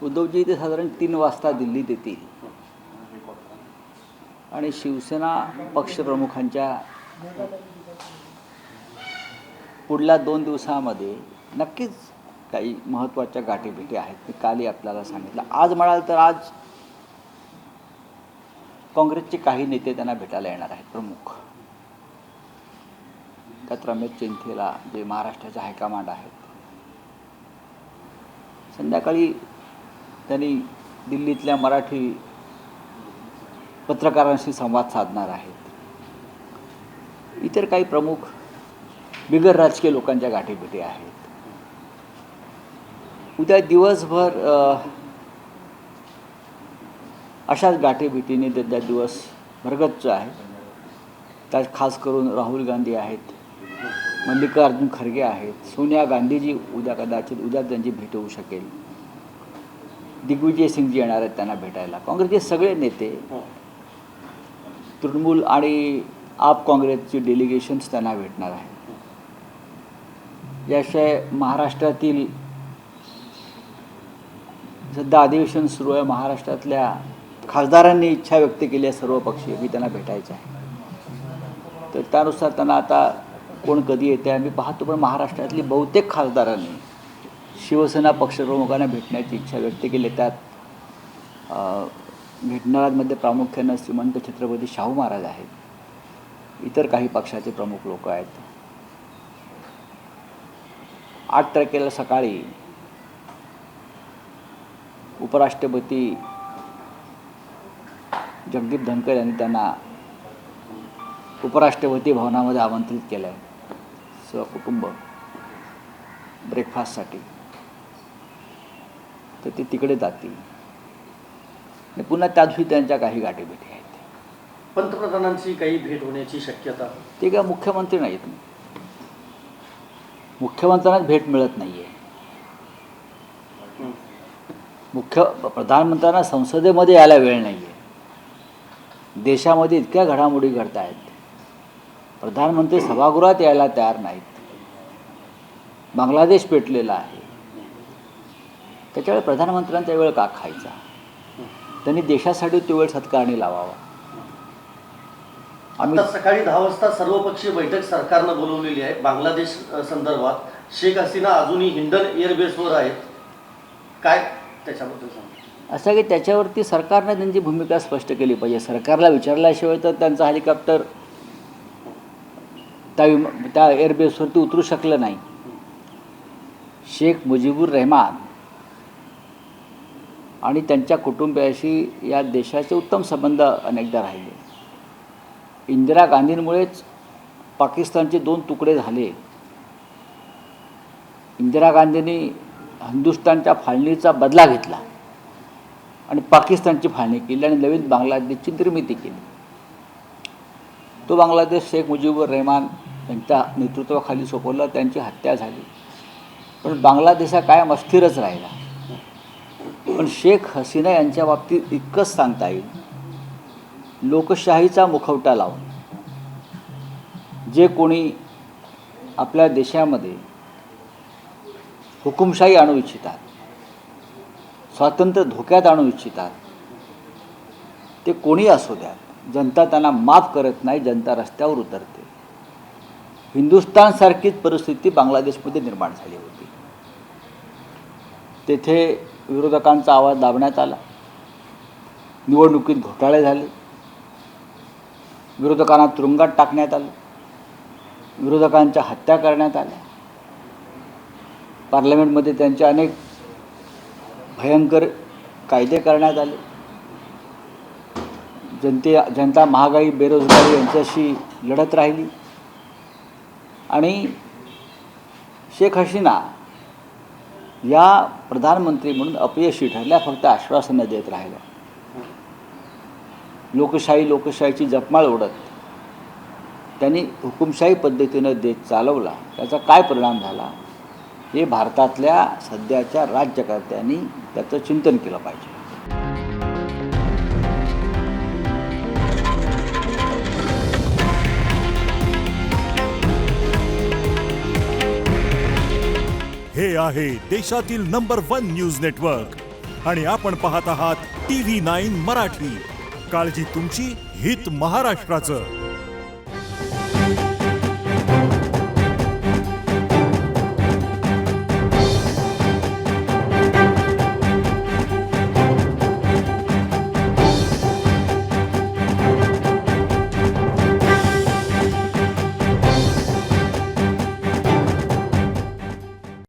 उद्धवजी ते साधारण 3 वाजता दिल्लीत येतील आणि शिवसेना पक्षप्रमुखांच्या पुढल्या 2 दिवसामध्ये नक्कीच काही महत्त्वाच्या गाठीभेटी आहेत. मी कालही आपल्याला सांगितलं. आज म्हणाल तर आज काँग्रेसचे काही नेते त्यांना भेटायला येणार आहेत प्रमुख. त्यात रमेश चेन्थिला जे महाराष्ट्राचे हायकमांड आहेत. संध्याकाळी त्यांनी दिल्लीतल्या मराठी पत्रकारांशी संवाद साधणार आहेत. इतर काही प्रमुख बिगर राजकीय लोकांच्या गाठीभेटी आहेत. उद्या दिवसभर अशाच गाठीभेटीने त्या दिवस भरगच्च आहे. त्यात खास करून राहुल गांधी आहेत, मल्लिकार्जुन खरगे आहेत, सोनिया गांधीजी उद्या त्यांची भेट होऊ शकेल. दिग्विजय सिंगजी येणार आहेत त्यांना भेटायला. काँग्रेसचे सगळे नेते, तृणमूल आणि आप काँग्रेसची डेलिगेशन्स त्यांना भेटणार आहेत. याशिवाय महाराष्ट्रातील सध्या अधिवेशन सुरू आहे. महाराष्ट्रातल्या खासदारांनी इच्छा व्यक्त केली आहे सर्व पक्षीय की त्यांना भेटायचं आहे. तर त्यानुसार त्यांना आता कोण कधी येते आम्ही पाहतो. पण महाराष्ट्रातली बहुतेक खासदारांनी शिवसेना पक्षप्रमुखांना भेटण्याची इच्छा व्यक्त केली. त्यात भेटणाऱ्यांमध्ये प्रामुख्यानं श्रीमंत छत्रपती शाहू महाराज आहेत. इतर काही पक्षाचे प्रमुख लोक आहेत. 8 तारखेला सकाळी उपराष्ट्रपती जगदीप धनकर यांनी त्यांना उपराष्ट्रपती भवनामध्ये आमंत्रित केलं आहे सहकुटुंब ब्रेकफास्टसाठी. तर ते तिकडे जातील आणि पुन्हा त्या दिवशी त्यांच्या काही गाठीभेटी आहेत. पंतप्रधानांची काही भेट होण्याची शक्यता? ते काय मुख्यमंत्री नाहीत. मुख्यमंत्र्यांनाच भेट मिळत नाही आहे. प्रधानमंत्र्यांना संसदेमध्ये यायला वेळ नाही आहे. देशामध्ये इतक्या घडामोडी घडत आहेत. प्रधानमंत्री सभागृहात यायला तयार नाहीत. बांगलादेश पेटलेला आहे. त्याच्यावेळी प्रधानमंत्र्यांचा वेळ का खायचा? त्यांनी देशासाठी तो वेळ सत्कारणी लावावा. आता सकाळी 10 वाजता सर्वपक्षीय बैठक सरकारनं बोलवलेली आहे बांगलादेश संदर्भात. शेख हसीना अजूनही हिंडन एअरबेसवर आहेत. काय त्याच्याबद्दल सांगा? असं की त्याच्यावरती सरकारने त्यांची भूमिका स्पष्ट केली पाहिजे. सरकारला विचारल्याशिवाय तर त्यांचा हेलिकॉप्टर त्या एअरबेसवरती उतरू शकलं नाही. शेख मुजीबुर रहमान आणि त्यांच्या कुटुंबियाशी या देशाचे उत्तम संबंध अनेकदा राहिले. इंदिरा गांधींमुळेच पाकिस्तानचे 2 तुकडे झाले. इंदिरा गांधींनी हिंदुस्थानच्या फाळणीचा बदला घेतला आणि पाकिस्तानची फाळणी केली आणि नवीन बांगलादेशची निर्मिती केली. तो बांगलादेश शेख मुजीबुर रहमान यांच्या नेतृत्वाखाली सोपवला. त्यांची हत्या झाली. पण बांगलादेश हा कायम अस्थिरच राहिला. पण शेख हसीना यांच्या बाबतीत इतकंच सांगता येईल, लोकशाहीचा मुखवटा लावून जे कोणी आपल्या देशामध्ये हुकुमशाही आणू इच्छितात, स्वातंत्र्य धोक्यात आणू इच्छितात, ते कोणी असू द्यात, जनता त्यांना माफ करत नाही. जनता रस्त्यावर उतरते. हिंदुस्थानसारखीच परिस्थिती बांगलादेशमध्ये निर्माण झाली होती. तेथे विरोधकांचा आवाज दाबण्यात आला. निवडणुकीत घोटाळे झाले. विरोधकांना तुरुंगात टाकण्यात आलं. विरोधकांच्या हत्या करण्यात आल्या. पार्लमेंटमध्ये त्यांचे अनेक भयंकर कायदे करण्यात आले. जनता महागाई बेरोजगारी यांच्याशी लढत राहिली. आणि शेख हसीना या प्रधानमंत्री म्हणून अपयशी ठरल्या. फक्त आश्वासनं देत राहिल्या. लोकशाहीची जपमाळ उडत त्यांनी हुकुमशाही पद्धतीनं देश चालवला. त्याचा काय परिणाम झाला हे भारतातल्या सध्याच्या राज्यकर्त्यांनी त्याचं चिंतन केलं पाहिजे. हे आहे देशातील नंबर 1 न्यूज नेटवर्क आणि आपण पाहत आहात TV9 मराठी. काळजी तुमची, हित महाराष्ट्राचं.